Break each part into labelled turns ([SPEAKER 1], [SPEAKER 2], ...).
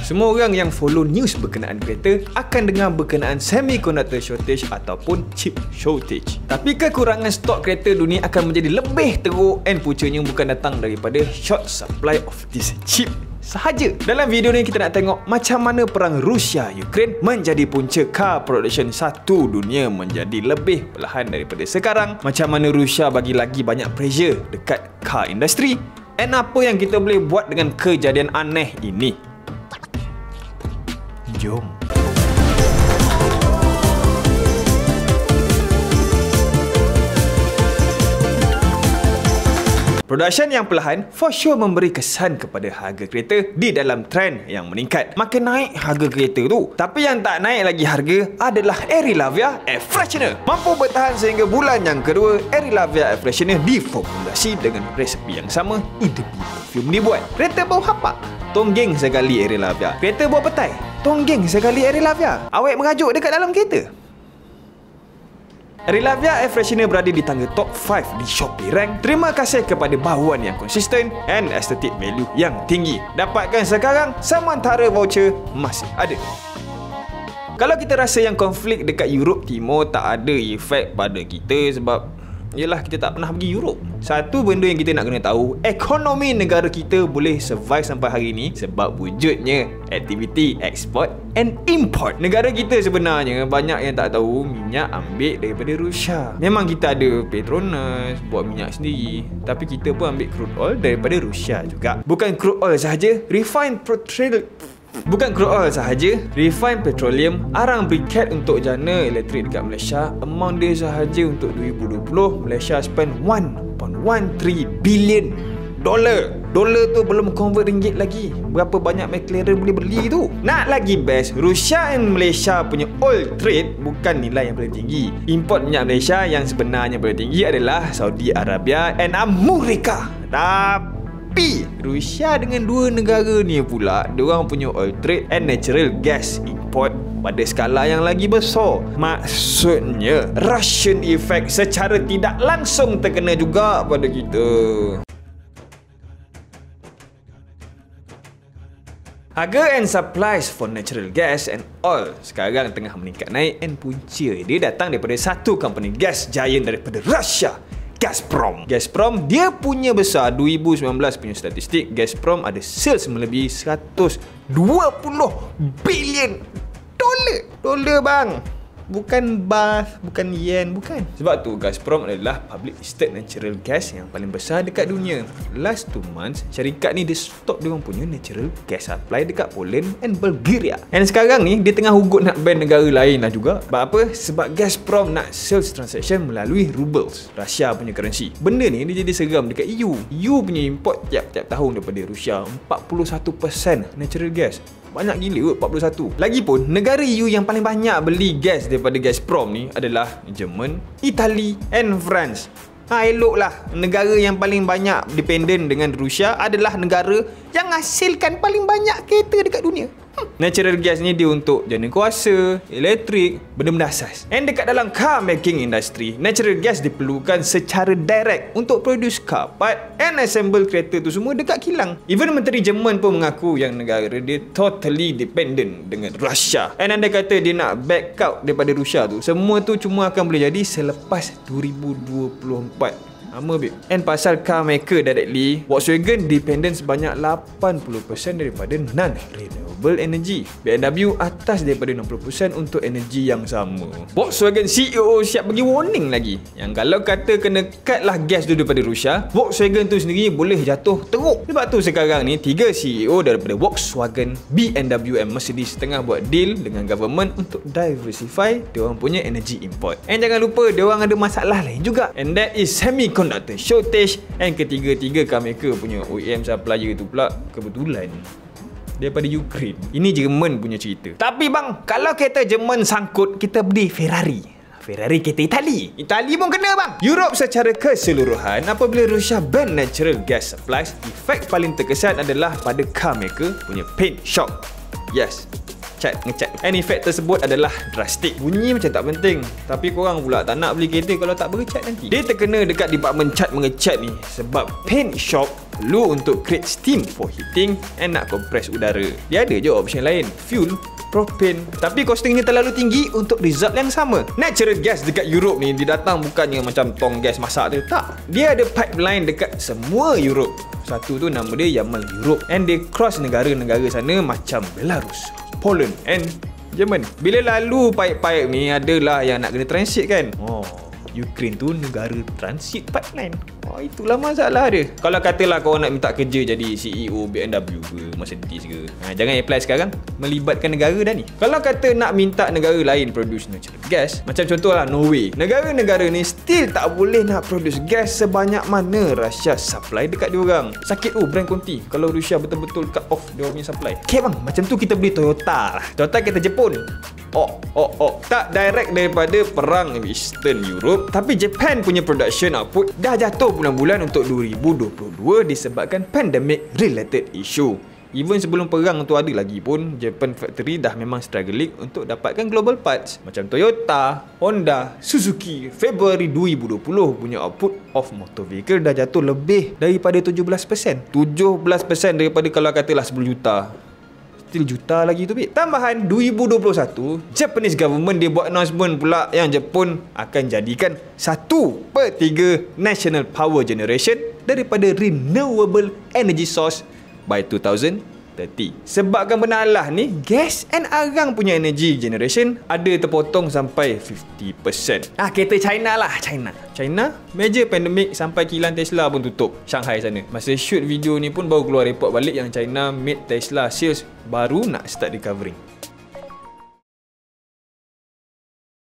[SPEAKER 1] Semua orang yang follow news berkenaan kereta akan dengar berkenaan semiconductor shortage ataupun chip shortage. Tapi kekurangan stok kereta dunia akan menjadi lebih teruk dan puncanya bukan datang daripada short supply of this chip sahaja. Dalam video ni kita nak tengok macam mana perang Rusia-Ukraine menjadi punca car production satu dunia menjadi lebih perlahan daripada sekarang. Macam mana Rusia bagi lagi banyak pressure dekat car industry. And apa yang kita boleh buat dengan kejadian aneh ini? Jom. Production yang perlahan for sure memberi kesan kepada harga kereta di dalam trend yang meningkat. Makin naik harga kereta tu. Tapi yang tak naik lagi harga adalah Arilavia Air Freshener. Mampu bertahan sehingga bulan yang kedua, Arilavia Air Freshener diformulasi dengan resepi yang sama EDP perfume dibuat. Kereta bau hapak, tonggeng sekali Arilavia. Kereta bau petai, tonggeng sekali Arilavia. Awet merajuk dekat dalam kereta. Arilavia Air Freshener berada di tangga top 5 di Shopee Rank. Terima kasih kepada bauan yang konsisten and aesthetic value yang tinggi. Dapatkan sekarang, sementara voucher masih ada. Kalau kita rasa yang konflik dekat Europe Timur tak ada efek pada kita sebab yelah kita tak pernah pergi Europe. Satu benda yang kita nak kena tahu, ekonomi negara kita boleh survive sampai hari ni sebab wujudnya aktiviti ekspor and import. Negara kita sebenarnya banyak yang tak tahu minyak ambil daripada Rusia. Memang kita ada Petronas buat minyak sendiri, tapi kita pun ambil crude oil daripada Rusia juga. Bukan crude oil sahaja, refined petroleum, arang briket untuk jana elektrik dekat Malaysia. Amount dia sahaja untuk 2020, Malaysia spend 1.13 billion dolar. Dolar tu belum convert ringgit lagi. Berapa banyak McLaren boleh beli tu? Nak lagi best, Rusia dan Malaysia punya oil trade bukan nilai yang paling tinggi. Import minyak Malaysia yang sebenarnya paling tinggi adalah Saudi Arabia and Amerika. Tapi Rusia dengan dua negara ni pula, diorang punya oil trade and natural gas import pada skala yang lagi besar. Maksudnya Russian effect secara tidak langsung terkena juga pada kita. Harga and supplies for natural gas and oil sekarang tengah meningkat naik and punca dia datang daripada satu company gas giant daripada Russia, Gazprom. Gazprom dia punya besar 2019 punya statistik, Gazprom ada sales melebihi 120 bilion dolar bang. Bukan baht, bukan yen, bukan. Sebab tu Gazprom adalah public listed natural gas yang paling besar dekat dunia. Last 2 months, syarikat ni dia stop diorang punya natural gas supply dekat Poland and Bulgaria. And sekarang ni dia tengah ugut nak ban negara lain lah juga. Sebab apa? Sebab Gazprom nak sales transaction melalui rubles, Russia punya currency. Benda ni dia jadi seram dekat EU. EU punya import tiap-tiap tahun daripada Rusia 41% natural gas. Banyak gila kot, 41. Lagipun negara EU yang paling banyak beli gas daripada Gazprom ni adalah Jerman, Itali and France. Eloklah negara yang paling banyak dependent dengan Rusia adalah negara yang hasilkan paling banyak kereta dekat dunia. Natural gas ni dia untuk jana kuasa, elektrik, benda-benda asas. And dekat dalam car making industry, natural gas diperlukan secara direct untuk produce car part and assemble kereta tu semua dekat kilang. Even Menteri Jerman pun mengaku yang negara dia totally dependent dengan Russia. And anda kata dia nak back out daripada Rusia tu, semua tu cuma akan boleh jadi selepas 2024. Lama babe. And pasal car maker directly, Volkswagen dependent sebanyak 80% daripada non-renewable energy. BMW atas daripada 60% untuk energi yang sama. Volkswagen CEO siap bagi warning lagi yang kalau kata kena cut lah gas tu daripada Rusia, Volkswagen tu sendiri boleh jatuh teruk. Sebab tu sekarang ni 3 CEO daripada Volkswagen, BMW and Mercedes tengah buat deal dengan government untuk diversify diorang punya energy import. And jangan lupa diorang ada masalah lain juga, and that is semiconductor shortage. And ketiga-tiga car maker punya OEM supplier tu pula kebetulan daripada Ukraine. Ini Jerman punya cerita. Tapi bang, kalau kereta Jerman sangkut, kita beli Ferrari kereta Itali. Itali pun kena bang. Europe secara keseluruhan, apabila Rusia ban natural gas supplies, efek paling terkesan adalah pada car maker punya paint shop. Yes, ngecat. And efek tersebut adalah drastik. Bunyi macam tak penting, tapi korang pula tak nak beli kereta kalau tak bercat nanti. Dia terkena dekat department cat mengecat ni sebab paint shop perlu untuk create steam for heating and nak compress udara. Dia ada je option lain, fuel, propane, tapi costingnya terlalu tinggi untuk result yang sama. Natural gas dekat Europe ni dia datang bukannya macam tong gas masak tu, tak. Dia ada pipeline dekat semua Europe. Satu tu nama dia Yamal Europe, and dia cross negara-negara sana macam Belarus, Poland and Jerman. Bila lalu pipe-pipe ni adalah yang nak kena transit kan. Ukraine tu negara transit pipeline. Itulah masalah dia. Kalau katalah kau nak minta kerja jadi CEO BMW ke, Mercedes ke, jangan apply sekarang, melibatkan negara dah ni. Kalau kata nak minta negara lain produce natural gas, macam contohlah Norway, negara-negara ni still tak boleh nak produce gas sebanyak mana Russia supply dekat diorang. Sakit brand Conti kalau Rusia betul-betul cut off dia punya supply. Okay bang, macam tu kita beli Toyota lah. Toyota kereta Jepun. Tak direct daripada perang Eastern Europe, tapi Japan punya production output dah jatuh bulan-bulan untuk 2022 disebabkan pandemic related issue. Even sebelum perang tu ada lagi pun, Japan factory dah memang struggling untuk dapatkan global parts. Macam Toyota, Honda, Suzuki, Februari 2020 punya output of motor vehicle dah jatuh lebih daripada 17%. 17% daripada kalau katalah 10 juta. Still juta lagi tu, Tambahan 2021, Japanese government dia buat announcement pula yang Jepun akan jadikan 1/3 national power generation daripada renewable energy source by 2030. Sebabkan benalah ni, gas and arang punya energy generation ada terpotong sampai 50%. Kereta China lah, China major pandemic sampai kilang Tesla pun tutup. Shanghai sana, masa shoot video ni pun baru keluar report balik yang China made Tesla sales baru nak start recovering.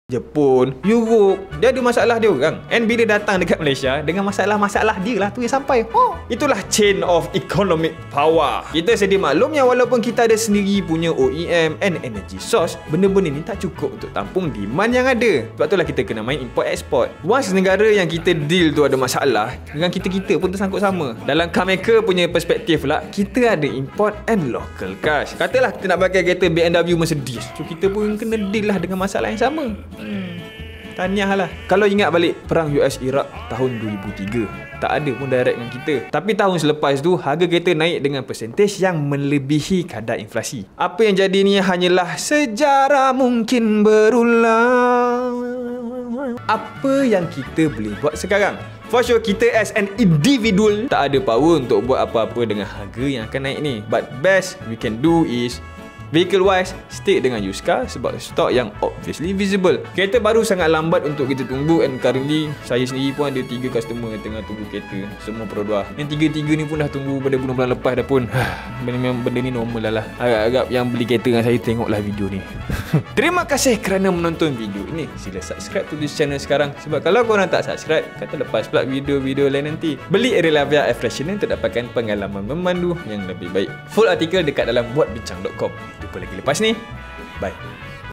[SPEAKER 1] Jepun, Europe, dia ada masalah dia orang. And bila datang dekat Malaysia dengan masalah-masalah dia lah tu yang sampai. Itulah chain of economic power. Kita sedia maklum yang walaupun kita ada sendiri punya OEM and energy source, benda-benda ni tak cukup untuk tampung demand yang ada. Sebab itulah kita kena main import export. Once negara yang kita deal tu ada masalah, dengan kita pun tersangkut sama. Dalam car maker punya perspektif lah, kita ada import and local cars. Katalah kita nak pakai kereta BMW Mercedes, so kita pun kena deal lah dengan masalah yang sama. Tahniah lah. Kalau ingat balik perang US Iraq tahun 2003, tak ada pun direct dengan kita. Tapi tahun selepas tu harga kereta naik dengan persentage yang melebihi kadar inflasi. Apa yang jadi ni hanyalah sejarah mungkin berulang. Apa yang kita boleh buat sekarang? For sure kita as an individual tak ada power untuk buat apa-apa dengan harga yang akan naik ni. But best we can do is vehicle wise, stick dengan used car sebab stok yang obviously visible. Kereta baru sangat lambat untuk kita tunggu, and currently saya sendiri pun ada 3 customer yang tengah tunggu kereta, semua Pro 2. Yang 3 ni pun dah tunggu pada bulan-bulan lepas dah pun. Benda ni normal lah. Agak-agak yang beli kereta dengan saya tengoklah video ni. Terima kasih kerana menonton video ini. Sila subscribe to this channel sekarang, sebab kalau korang tak subscribe, kata lepas pula video-video lain nanti. Beli Relavia Air Freshener untuk dapatkan pengalaman memandu yang lebih baik. Full artikel dekat dalam buatbincang.com. Jumpa lagi lepas ni. Bye.